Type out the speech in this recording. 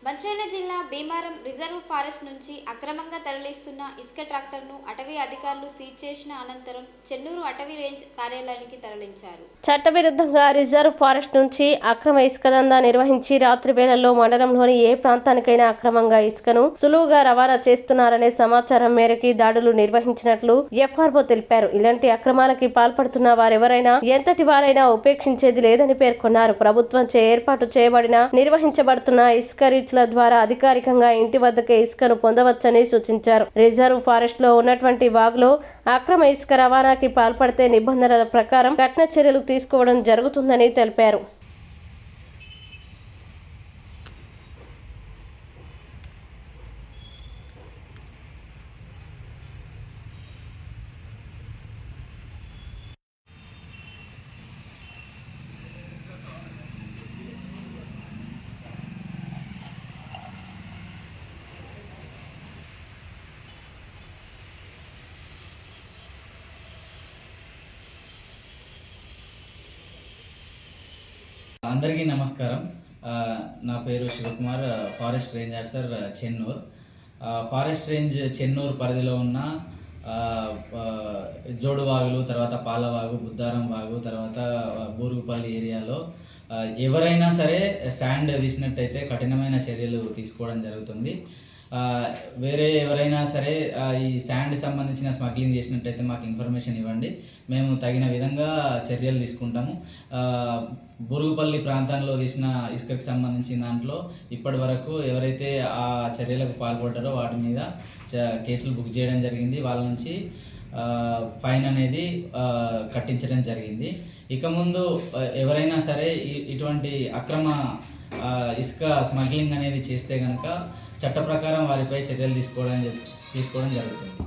మంచిర్యాల జిల్లా Bheemaram reserve forest నుంచి అక్రమంగా తరలిస్తున్న ఇసుక ట్రాక్టర్ను అటవీ అధికారులు సీజ్ చేసిన అనంతరం చెన్నూరు అటవీ రేంజ్ కార్యాలయానికి తరలించారు. చట్టవిరుద్ధంగా రిజర్వ్ ఫారెస్ట్ నుంచి అక్రమ ఇసుక దందా నిర్వహించి రాత్రి వేళల్లో మండలంలోని ఏ ప్రాంతానికైనా అక్రమంగా ఇసుకను సులువుగా రవాణా చేస్తున్నారనే సమాచారం మేరకు దాడులు నిర్వహించినట్లు ఎఫ్ఆర్ఓ తెలిపారు. ఇలాంటి అక్రమాలకి పాల్పడుతున్న వారెవరైనా ఎంతటి వారైనా ఉపేక్షించేది లేదని పేర్కొన్నారు. ప్రభుత్వంచే ఏర్పాటు చేయబడిన నిర్వహించబడుతున్న ఇసుక ద్వారా అధికారికంగా ఇంటి వద్దకే ఇసుకను పొందవచ్చని సూచించారు. రిజర్వ్ ఫారెస్ట్ లో ఉన్నటువంటి వాగులో అక్రమ ఇసుక రవాణాకి పాల్పడితే నిబంధనల ప్రకారం కఠిన చర్యలు తీసుకోవడం జరుగుతుందని తెలిపారు. అందరికీ నమస్కారం. నా పేరు Shivakumar, forest range officer Chennur. Forest range Chennur పరిధిలో ఉన్న జోడువాగులు, తర్వాత పాలవాగు, బుద్ధారం వాగు, తర్వాత బూరుగుపల్లి ఏరియాలో ఎవరైనా సరే శాండ్ తీసినట్టయితే కఠినమైన చర్యలు తీసుకోవడం జరుగుతుంది. వేరే ఎవరైనా సరే ఈ శాండ్ సంబంధించిన స్మగ్లింగ్ చేసినట్టయితే మాకు ఇన్ఫర్మేషన్ ఇవ్వండి, మేము తగిన విధంగా చర్యలు తీసుకుంటాము. బురుగుపల్లి ప్రాంతంలో తీసిన ఇసుకకు సంబంధించిన దాంట్లో ఇప్పటి వరకు ఎవరైతే ఆ చర్యలకు పాల్పడ్డారో వాటి మీద కేసులు బుక్ చేయడం జరిగింది. వాళ్ళ నుంచి ఫైన్ అనేది కట్టించడం జరిగింది. ఇక ముందు ఎవరైనా సరే ఇటువంటి అక్రమ ఇసుక స్మగ్లింగ్ అనేది చేస్తే కనుక చట్ట ప్రకారం వారిపై చర్యలు తీసుకోవడం జరుగుతుంది.